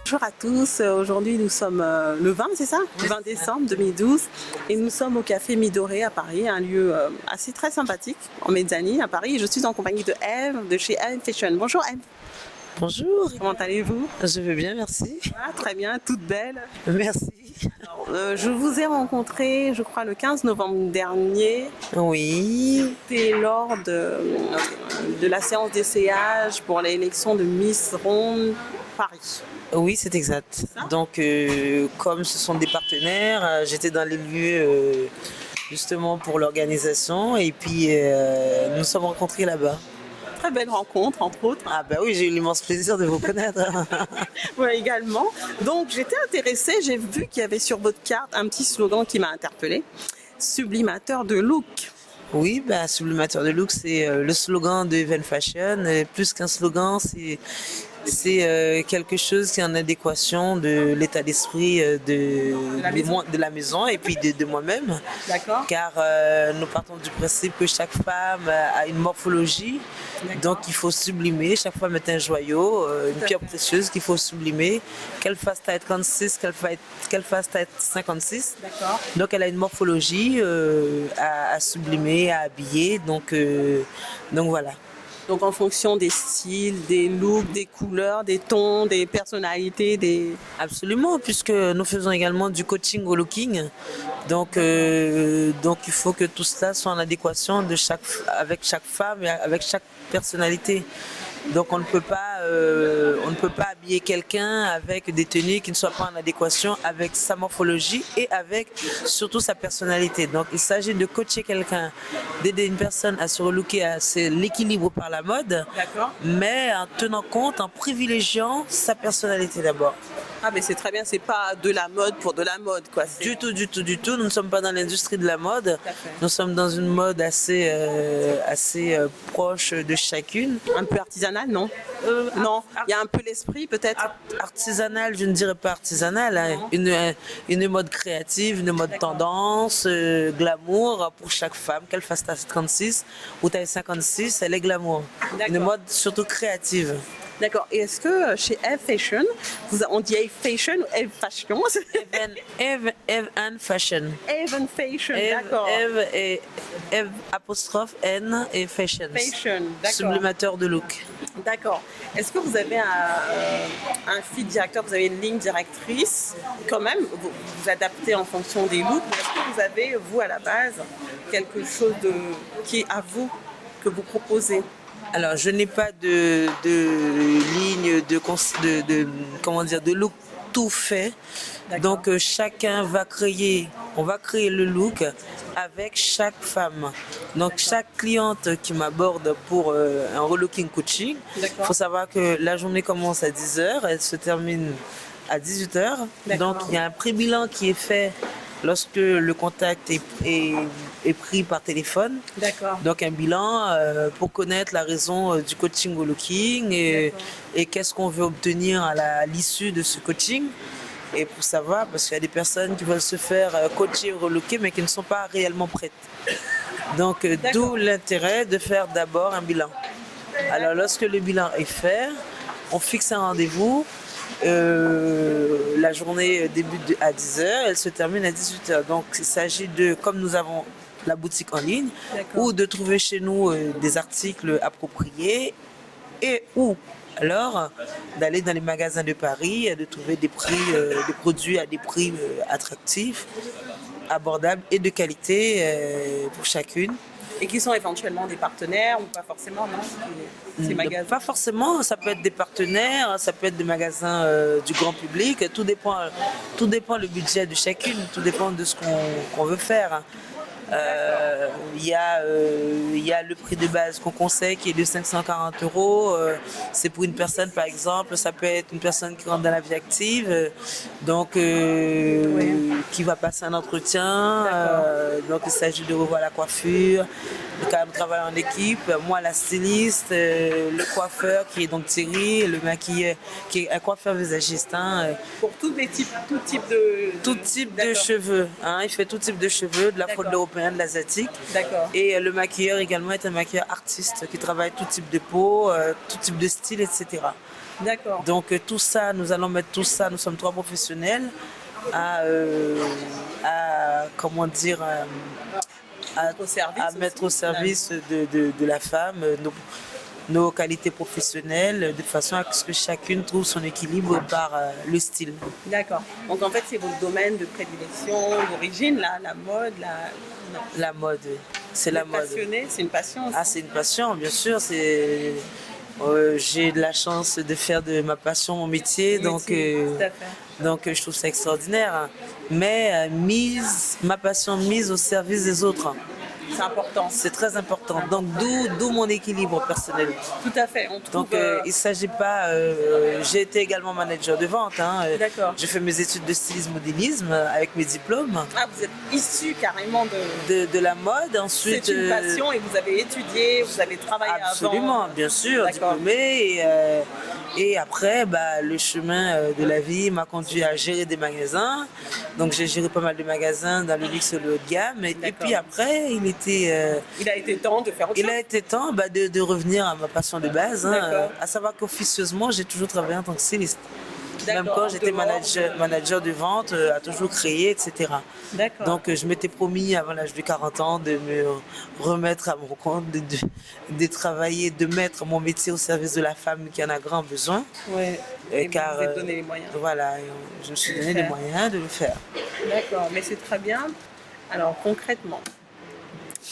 Bonjour à tous, aujourd'hui nous sommes le 20, c'est ça? Le 20 décembre 2012 et nous sommes au Café Midoré à Paris, un lieu assez très sympathique en Mezzanine à Paris. Je suis en compagnie de Eve de chez Eve Fashion. Bonjour Eve. Bonjour. Comment allez-vous? Je vais bien, merci. Ah, très bien, toute belle. Merci. Je vous ai rencontré, je crois, le 15 novembre dernier. Oui. C'était lors de la séance d'essayage pour l'élection de Miss Ronde Paris. Oui, c'est exact. Donc, comme ce sont des partenaires, j'étais dans les lieux justement pour l'organisation et puis nous nous sommes rencontrés là-bas. Très belle rencontre, entre autres. Ah bah oui, j'ai eu l'immense plaisir de vous connaître. Oui, également. Donc j'étais intéressée, j'ai vu qu'il y avait sur votre carte un petit slogan qui m'a interpellée. Sublimateur de look. Oui, bah, sublimateur de look, c'est le slogan de Even Fashion. Plus qu'un slogan, c'est quelque chose qui est en adéquation de l'état d'esprit de la maison et puis de moi-même. D'accord. Car nous partons du principe que chaque femme a une morphologie, donc il faut sublimer. Chaque femme est un joyau, une pierre précieuse qu'il faut sublimer. Qu'elle fasse taille 36, qu'elle fasse taille 56. D'accord. Donc elle a une morphologie à sublimer, à habiller. Donc voilà. Donc en fonction des styles, des looks, des couleurs, des tons, des personnalités, des... Absolument, puisque nous faisons également du coaching au looking. Donc il faut que tout cela soit en adéquation avec chaque femme et avec chaque personnalité. Donc on ne peut pas habiller quelqu'un avec des tenues qui ne soient pas en adéquation avec sa morphologie et avec surtout sa personnalité. Donc il s'agit de coacher quelqu'un, d'aider une personne à se relooker à l'équilibre par la mode, mais en tenant compte, en privilégiant sa personnalité d'abord. Ah mais c'est très bien, c'est pas de la mode pour de la mode quoi. Du tout. Nous ne sommes pas dans l'industrie de la mode. Nous sommes dans une mode assez proche de chacune. Un peu artisanale, non? Non, il y a un peu l'esprit peut-être. Artisanale, je ne dirais pas artisanale. Hein. Une mode créative, une mode tendance, glamour pour chaque femme, qu'elle fasse taille 36 ou taille 56, elle est glamour. Une mode surtout créative. D'accord. Et est-ce que chez Eve Fashion, on dit Eve Fashion ou Eve Fashion? Even Fashion. Even Fashion, d'accord. Eve apostrophe N et Fashion. Fashion, d'accord. Sublimateur de look. D'accord. Est-ce que vous avez un fil directeur, vous avez une ligne directrice quand même, vous adaptez en fonction des looks, mais est-ce que vous avez, vous à la base, quelque chose qui est à vous, que vous proposez? Alors, je n'ai pas de ligne de look tout fait. Donc, on va créer le look avec chaque femme. Donc, chaque cliente qui m'aborde pour un relooking coaching, il faut savoir que la journée commence à 10h, elle se termine à 18h. Donc, il y a un pré-bilan qui est fait lorsque le contact est pris par téléphone. Donc un bilan pour connaître la raison du coaching au looking et qu'est-ce qu'on veut obtenir à l'issue de ce coaching. Et pour savoir, parce qu'il y a des personnes qui veulent se faire coacher ou relooker mais qui ne sont pas réellement prêtes. Donc d'où l'intérêt de faire d'abord un bilan. Alors lorsque le bilan est fait, on fixe un rendez-vous. La journée débute à 10h, elle se termine à 18h. Donc il s'agit de, comme nous avons la boutique en ligne, ou de trouver chez nous des articles appropriés ou alors d'aller dans les magasins de Paris et de trouver des produits à des prix attractifs, abordables et de qualité pour chacune. Et qui sont éventuellement des partenaires ou pas forcément, non? Ces magasins. Pas forcément, ça peut être des partenaires, ça peut être des magasins du grand public, tout dépend le budget de chacune, tout dépend de ce qu'on veut faire. Il y a le prix de base qu'on conseille qui est de 540 €. C'est pour une personne par exemple, ça peut être une personne qui rentre dans la vie active, donc qui va passer un entretien. Donc il s'agit de revoir la coiffure, de quand même travailler en équipe. Moi la styliste, le coiffeur qui est donc Thierry, le maquilleur qui est un coiffeur visagiste. Pour tout type de cheveux. Il fait tout type de cheveux, de la fraude européenne, de l'asiatique. Et le maquilleur également est un maquilleur artiste qui travaille tout type de peau, tout type de style, etc. D'accord. Donc tout ça, nous allons mettre tout ça, nous sommes 3 professionnels comment dire, à mettre au service de la femme nos qualités professionnelles, de façon à ce que chacune trouve son équilibre par le style. D'accord. Donc en fait, c'est votre domaine de prédilection, d'origine, la mode, La mode, c'est la mode. Passionné, c'est une passion aussi. Ah, c'est une passion, bien sûr. J'ai de la chance de faire de ma passion mon métier, Tout à fait. donc je trouve ça extraordinaire. Mais ma passion mise au service des autres. C'est important. C'est très important. Donc d'où mon équilibre personnel. Tout à fait. On trouve, Donc il ne s'agit pas. J'ai été également manager de vente. D'accord. J'ai fait mes études de stylisme modélisme avec mes diplômes. Ah, vous êtes issu carrément de la mode. Ensuite, c'est une passion et vous avez étudié, vous avez travaillé absolument, avant. bien sûr, D'accord. diplômé. Et après, le chemin de la vie m'a conduit à gérer des magasins. Donc j'ai géré pas mal de magasins dans le luxe et le haut de gamme. Et puis après, il a été temps de faire autre chose. Il a été temps de revenir à ma passion de base. À savoir qu'officieusement, j'ai toujours travaillé en tant que styliste. Même quand j'étais manager de vente, à toujours créer, etc. Donc je m'étais promis avant l'âge de 40 ans de me remettre à mon compte, de travailler, de mettre mon métier au service de la femme qui en a grand besoin. Oui. Car vous vous êtes donné les moyens. Voilà, je me suis donné les moyens de le faire. D'accord, mais c'est très bien. Alors concrètement,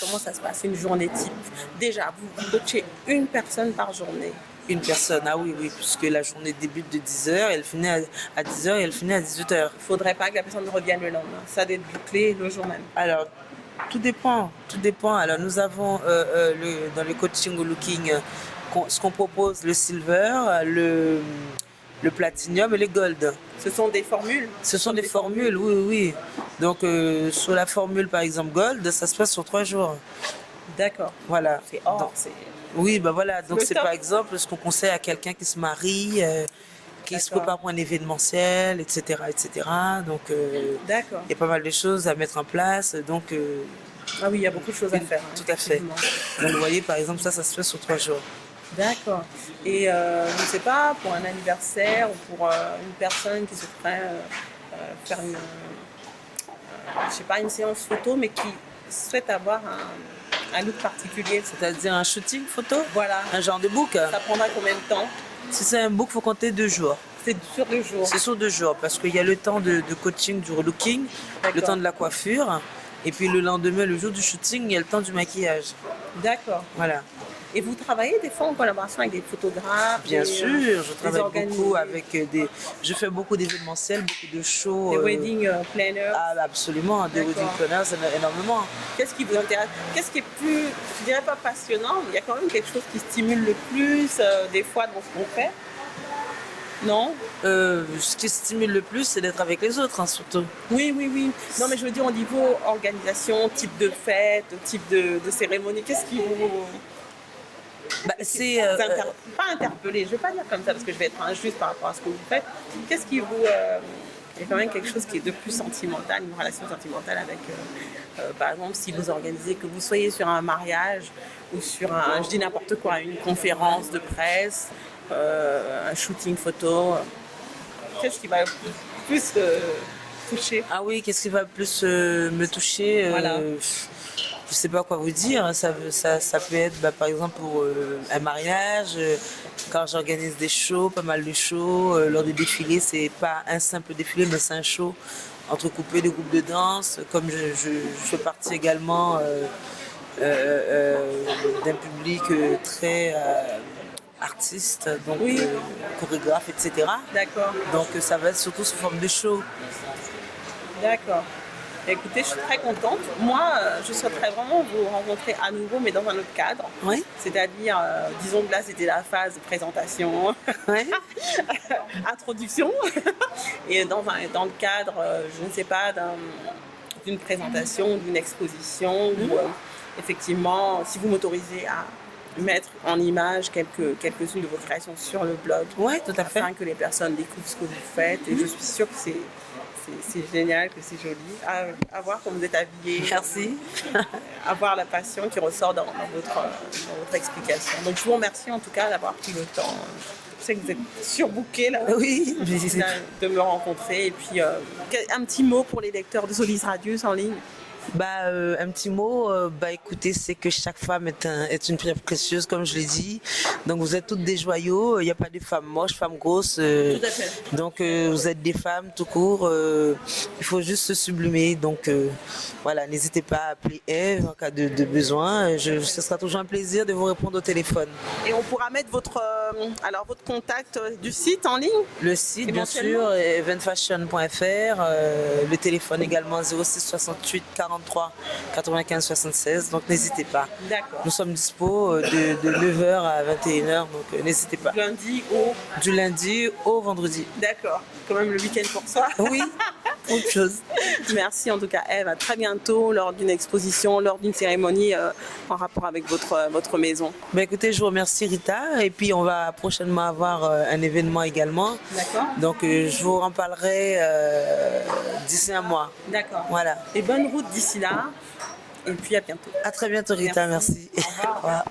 comment ça se passe une journée type? Déjà, vous coachez une personne par journée. Une personne, ah oui, puisque la journée débute de 10h, elle finit à 10h et elle finit à 18h. Il ne faudrait pas que la personne revienne le lendemain. Ça doit être bouclé le jour même. Alors, tout dépend. Alors, nous avons dans le coaching au looking ce qu'on propose, le silver, le platinum et le gold. Ce sont des formules? Ce sont des formules, oui. Donc, sur la formule, par exemple, gold, ça se passe sur 3 jours. D'accord. Voilà. C'est or, donc, c'est... Oui, voilà. Donc, c'est par exemple ce qu'on conseille à quelqu'un qui se marie, qui se prépare pour un événementiel, etc. Donc, il y a pas mal de choses à mettre en place. Donc, ah oui, il y a beaucoup de choses à faire. Tout à fait. Donc, vous voyez, par exemple, ça se fait sur 3 jours. D'accord. Et je ne sais pas, pour un anniversaire ou pour une personne qui se ferait faire une séance photo, mais qui souhaite avoir un look particulier. C'est-à-dire un shooting photo? Voilà. Un genre de book? Ça prendra combien de temps? Si c'est un book, il faut compter 2 jours. C'est sur 2 jours? C'est sur 2 jours, parce qu'il y a le temps de coaching, du relooking, le temps de la coiffure, et puis le lendemain, le jour du shooting, il y a le temps du maquillage. D'accord. Voilà. Et vous travaillez des fois en collaboration avec des photographes? Bien sûr, je travaille beaucoup avec je fais beaucoup d'événementiels, beaucoup de shows. Des wedding planners? Ah, absolument, des wedding planners, énormément. Qu'est-ce qui vous intéresse? Qu'est-ce qui est plus, je dirais pas passionnant, mais il y a quand même quelque chose qui stimule le plus, des fois, dans ce qu'on fait? Non? Ce qui stimule le plus, c'est d'être avec les autres, surtout. Oui. Non, mais je veux dire au niveau organisation, type de fête, type de cérémonie, qu'est-ce qui vous... pas interpellé, je ne vais pas dire comme ça parce que je vais être injuste par rapport à ce que vous faites. Qu'est-ce qui vous... il y a quand même quelque chose qui est de plus sentimental, une relation sentimentale avec... par exemple, si vous organisez, que vous soyez sur un mariage ou sur je dis n'importe quoi, une conférence de presse, un shooting photo, qu'est-ce qui va plus toucher? Ah oui, qu'est-ce qui va plus me toucher? Voilà. Je ne sais pas quoi vous dire. Ça peut être, par exemple, pour un mariage, quand j'organise des shows, pas mal de shows. Lors des défilés, c'est pas un simple défilé, mais c'est un show entrecoupé de groupes de danse. Comme je fais partie également d'un public très artiste, donc chorégraphe, etc. D'accord. Donc ça va être surtout sous forme de show. D'accord. Écoutez, je suis très contente. Moi, je souhaiterais vraiment vous rencontrer à nouveau, mais dans un autre cadre. Oui. C'est-à-dire, disons que là, c'était la phase de présentation, introduction. Et dans le cadre, je ne sais pas, d'une présentation, d'une exposition, ou effectivement, si vous m'autorisez à mettre en image quelques-unes de vos créations sur le blog. Oui, tout à fait. Afin que les personnes découvrent ce que vous faites. Et je suis sûre que c'est génial, que c'est joli. À voir comment vous êtes habillée. Merci. À voir la passion qui ressort dans votre explication. Donc je vous remercie en tout cas d'avoir pris le temps Je sais que vous êtes surbookés là. Oui, De me rencontrer. Et puis, un petit mot pour les lecteurs de Solis Radius en ligne. Un petit mot, écoutez, c'est que chaque femme est une pierre précieuse, comme je l'ai dit. Donc vous êtes toutes des joyaux, il n'y a pas de femmes moches, femmes grosses. Tout à fait. Donc vous êtes des femmes tout court, il faut juste se sublimer. Donc voilà, n'hésitez pas à appeler Ève en cas de besoin. Ce sera toujours un plaisir de vous répondre au téléphone. Et on pourra mettre votre contact du site en ligne? Le site, bien sûr, eventfashion.fr, le téléphone également 06 68 43 95 76, donc n'hésitez pas. D'accord. Nous sommes dispo de 9h à 21h, donc n'hésitez pas. Du lundi au vendredi. D'accord. Quand même le week-end pour soi. Oui, autre chose. Merci en tout cas Ève, à très bientôt lors d'une exposition, lors d'une cérémonie en rapport avec votre maison. Écoutez, je vous remercie Rita, et puis on va prochainement avoir un événement également. D'accord. Donc je vous en parlerai d'ici un mois. D'accord. Voilà. Et bonne route d'ici là, et puis à bientôt. À très bientôt Rita, merci. Au revoir. Au revoir.